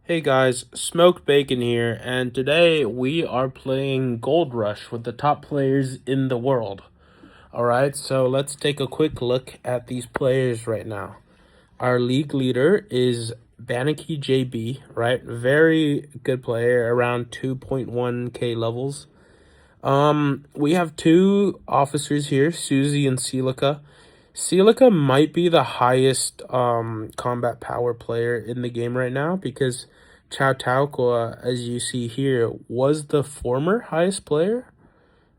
Hey guys, Smoked Bacon here, and today we are playing Gold Rush with the top players in the world. Alright, so let's take a quick look at these players right now. Our league leader is Banaki JB, right? Very good player, around 2.1k levels. We have two officers here, Susie and Celica. Celica might be the highest combat power player in the game right now because Chautauqua, as you see here, was the former highest player,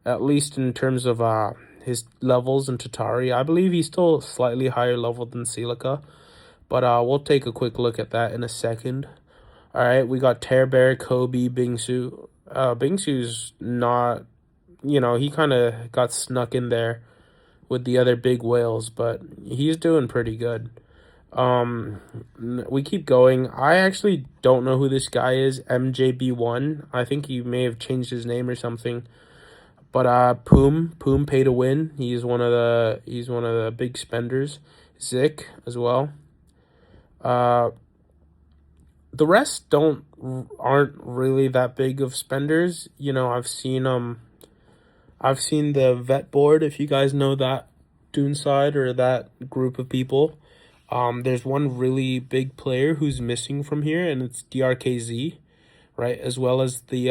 at least in terms of his levels in Tatari. I believe he's still slightly higher level than Celica, but we'll take a quick look at that in a second. All right, we got Tear Bear, Kobe, Bingsu. Bingsu's not, he kind of got snuck in there with the other big whales, but he's doing pretty good. Um, we keep going. I actually don't know who this guy is. MJB1. I think he may have changed his name or something. But Poom pay to win. He's one of the big spenders. Zik as well. Uh, the rest aren't really that big of spenders. I've seen the vet board, if you guys know that Duneside or that group of people. There's one really big player who's missing from here, and it's DRKZ, right? As well as the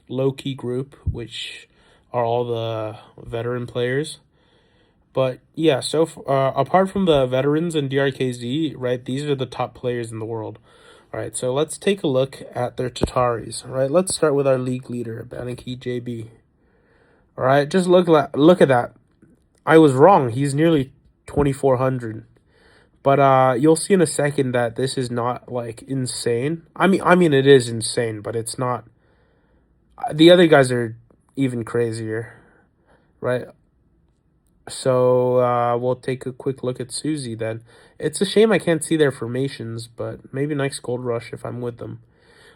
low key group, which are all the veteran players. But yeah, apart from the veterans and DRKZ, right, these are the top players in the world. All right, so let's take a look at their Tataris. All right, let's start with our league leader, Banaki JB. All right, just look at that. I was wrong. He's nearly 2400. But you'll see in a second that this is not like insane. I mean it is insane, but it's not. The other guys are even crazier, right? So we'll take a quick look at Susie then. It's a shame I can't see their formations, but maybe next Gold Rush if I'm with them.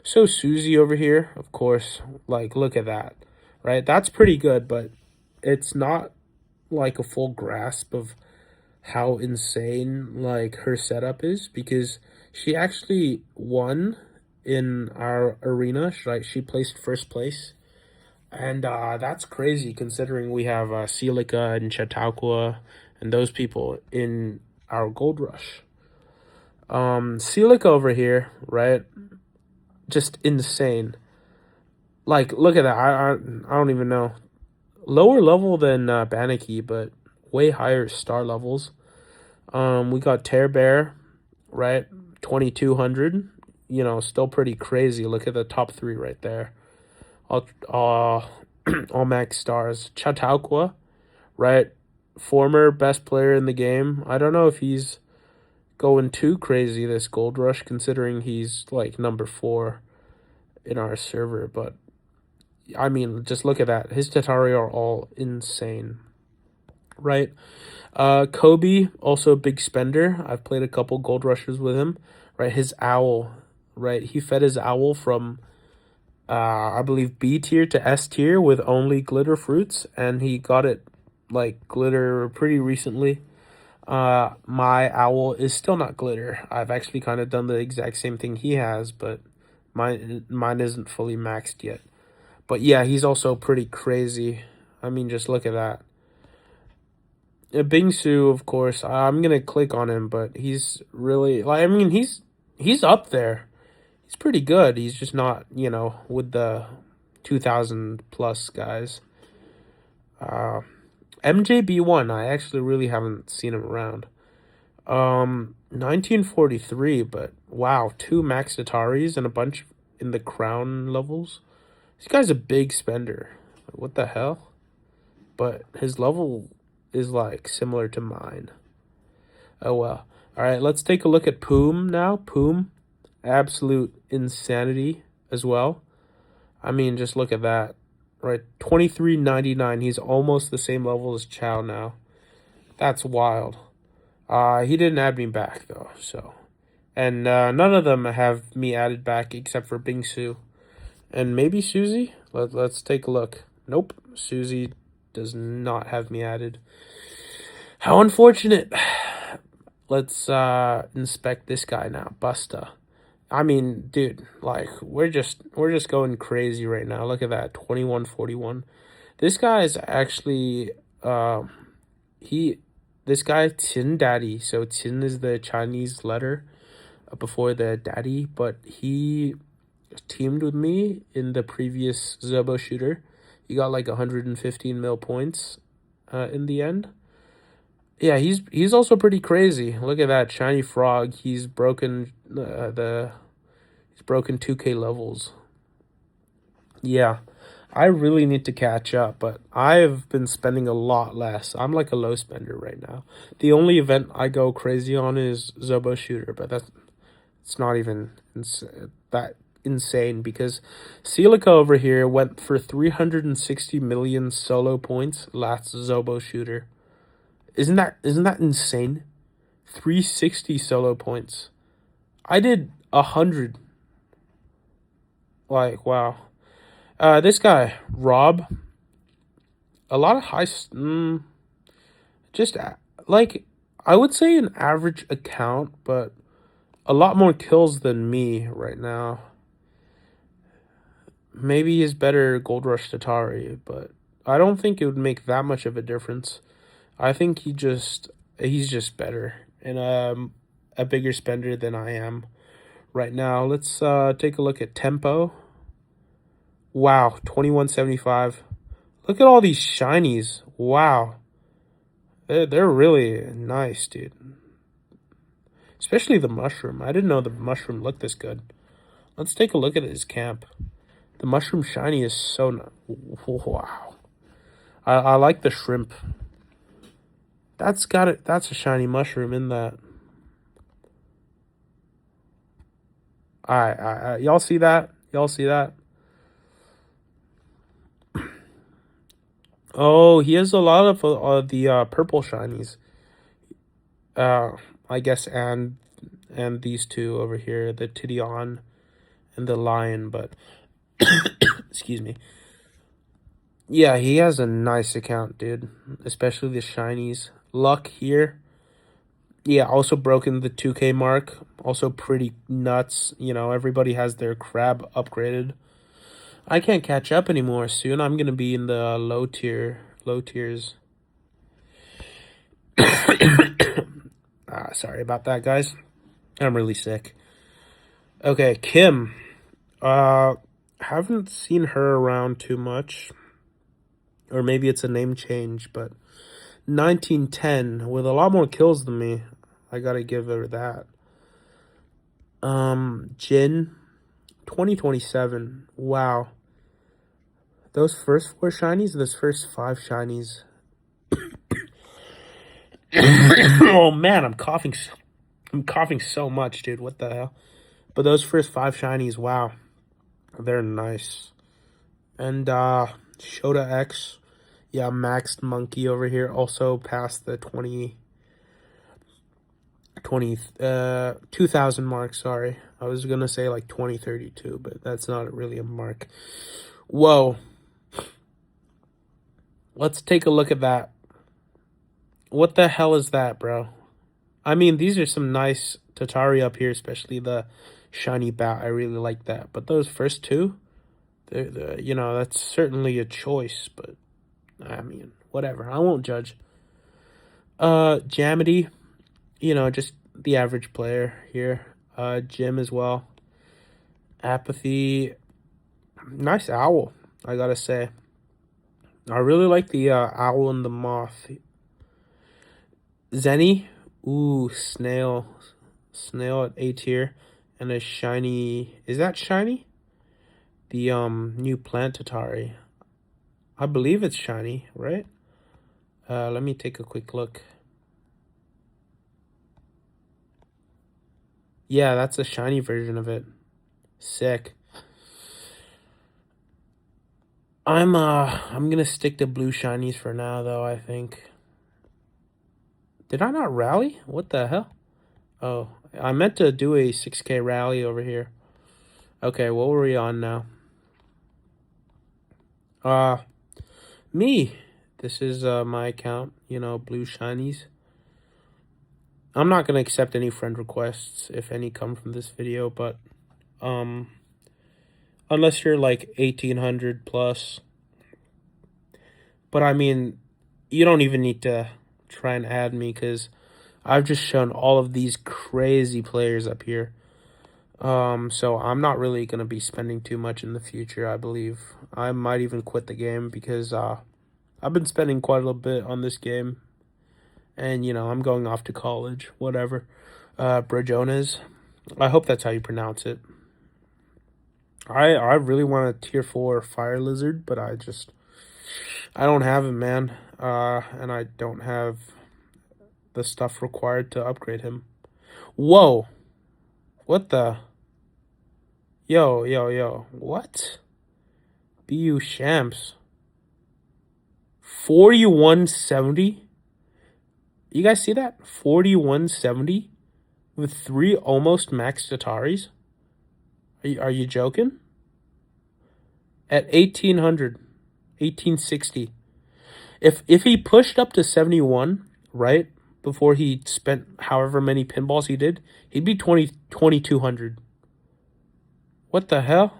So Susie over here, of course, like look at that, right? That's pretty good, but it's not like a full grasp of how insane like her setup is because she actually won in our arena, right? She placed first place, and that's crazy considering we have Celica and Chautauqua and those people in our Gold Rush. Celica over here, right? Just insane. Like, look at that. I don't even know. Lower level than Banaki, but way higher star levels. We got Tear Bear, right? 2200. Still pretty crazy. Look at the top three right there. All, all max stars. Chautauqua, right? Former best player in the game. I don't know if he's going too crazy this Gold Rush, considering he's like number 4 in our server. But I mean, just look at that. His Tatari are all insane, right? Kobe, also a big spender. I've played a couple Gold Rushes with him. Right, his owl. Right, he fed his owl from I believe B tier to S tier with only glitter fruits, and he got it like glitter pretty recently. My owl is still not glitter. I've actually kind of done the exact same thing he has, but mine isn't fully maxed yet. But yeah, he's also pretty crazy. I mean, just look at that. Bingsu, of course, I'm gonna click on him, but he's really like. I mean, he's up there. He's pretty good. He's just not, with the 2000 plus guys. Uh, MJB1, I actually really haven't seen him around. 1943, but wow, 2 max Ataris and a bunch in the crown levels. This guy's a big spender. What the hell? But his level is like similar to mine. Oh well. All right, let's take a look at Poom now. Poom, absolute insanity as well. I mean, just look at that. Right, 2399. He's almost the same level as Chow now. That's wild. He didn't add me back though, so. And none of them have me added back except for Bingsu. And maybe Susie? Let's take a look. Nope, Susie does not have me added. How unfortunate. Let's inspect this guy now. Busta. I mean, dude, like we're just going crazy right now. Look at that, 2141. This guy is actually he this guy Qin Daddy. So Qin is the Chinese letter before the daddy, but he teamed with me in the previous Zobo shooter. He got like 115 mil points in the end. Yeah, he's also pretty crazy. Look at that shiny frog. He's broken 2K levels. Yeah, I really need to catch up, but I've been spending a lot less. I'm like a low spender right now. The only event I go crazy on is Zobo Shooter, but it's not even that insane because Celica over here went for 360 million solo points last Zobo Shooter. Isn't that insane? 360 solo points. I did 100. Like, wow. This guy, Rob, a lot of just like, I would say an average account, but a lot more kills than me right now. Maybe he's better goldrush Tatari, but I don't think it would make that much of a difference. I think he's just better and a bigger spender than I am right now. Let's take a look at tempo. Wow, 2175. Look at all these shinies. Wow. They're really nice, dude. Especially the mushroom. I didn't know the mushroom looked this good. Let's take a look at his camp. The mushroom shiny is so wow. I like the shrimp. That's got it. That's a shiny mushroom in that. Alright, y'all see that? Y'all see that? Oh, he has a lot of the purple shinies. Uh, I guess and these two over here, the Tidion and the lion, but excuse me. Yeah, he has a nice account, dude. Especially the shinies. Luck here. Yeah, also broken the 2K mark. Also pretty nuts. You know, everybody has their crab upgraded. I can't catch up anymore. Soon I'm gonna be in the low tiers. Sorry about that, guys. I'm really sick. Okay, Kim. Uh, haven't seen her around too much, or maybe it's a name change, but 1910 with a lot more kills than me. I gotta give her that. Jin, 2027. Wow. Those first four shinies, those first five shinies. Oh man, I'm coughing. I'm coughing so much, dude. What the hell? But those first five shinies, wow, they're nice. And Shota X, yeah, maxed monkey over here. Also passed the 2000 mark. Sorry, I was gonna say like 2032, but that's not really a mark. Whoa. Let's take a look at that. What the hell is that, bro? I mean, these are some nice Tatari up here, especially the shiny bat. I really like that. But those first two, you know, that's certainly a choice. But I mean, whatever. I won't judge. Jamity, you know, just the average player here. Jim as well. Apathy, nice owl. I gotta say, I really like the owl and the moth. Zenny, ooh, snail at A tier, and a shiny. Is that shiny? The new plant Tatari. I believe it's shiny, right? Let me take a quick look. Yeah, that's a shiny version of it. Sick. I'm gonna stick to blue shinies for now though, I think. Did I not rally? What the hell? Oh, I meant to do a 6K rally over here. Okay, what were we on now? Me. This is my account, you know, blue shinies. I'm not gonna accept any friend requests if any come from this video, but Um, unless you're like 1800 plus. But I mean, you don't even need to try and add me because I've just shown all of these crazy players up here. So I'm not really gonna be spending too much in the future, I believe. I might even quit the game because I've been spending quite a little bit on this game, and I'm going off to college, whatever. Brojones, I hope that's how you pronounce it. I really want a tier 4 fire lizard, but I don't have him, man. And I don't have the stuff required to upgrade him. Whoa, what the? Yo, yo, yo, what? BU Shams. 4170? You guys see that? 4170 with 3 almost max Tataris? Are you joking? At 1800, 1860. If he pushed up to 71, right? Before he spent however many pinballs he did, he'd be 2200. What the hell?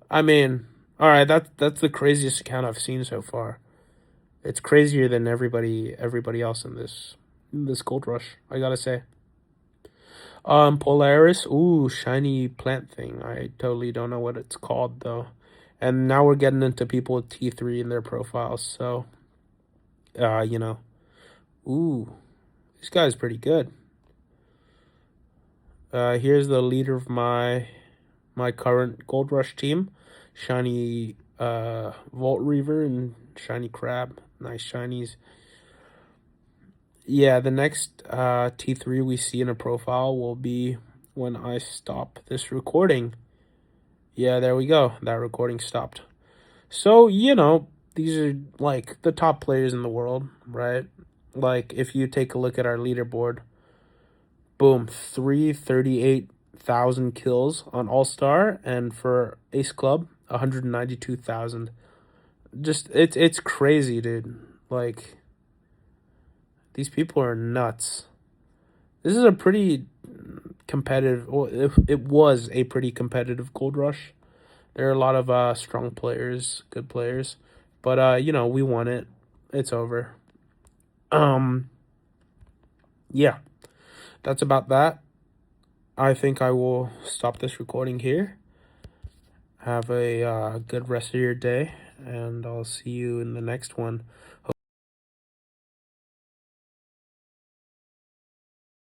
I mean, all right, that's the craziest account I've seen so far. It's crazier than everybody else in this gold rush, I gotta say. Polaris, ooh, shiny plant thing. I totally don't know what it's called though. And now we're getting into people with T3 in their profiles, so you know. Ooh, this guy's pretty good. Here's the leader of my current Gold Rush team. Shiny Volt Reaver and Shiny Crab. Nice shinies. Yeah, the next T3 we see in a profile will be when I stop this recording. Yeah, there we go. That recording stopped. So, these are like the top players in the world, right? Like if you take a look at our leaderboard, boom, 338,000 kills on All-Star, and for Ace Club, 192,000. Just it's crazy, dude. Like these people are nuts. This is a pretty competitive, well, it was a pretty competitive Gold Rush. There are a lot of strong players, good players, but we won it. It's over. Um yeah, that's about that. I think I will stop this recording here. Have a good rest of your day, and I'll see you in the next one.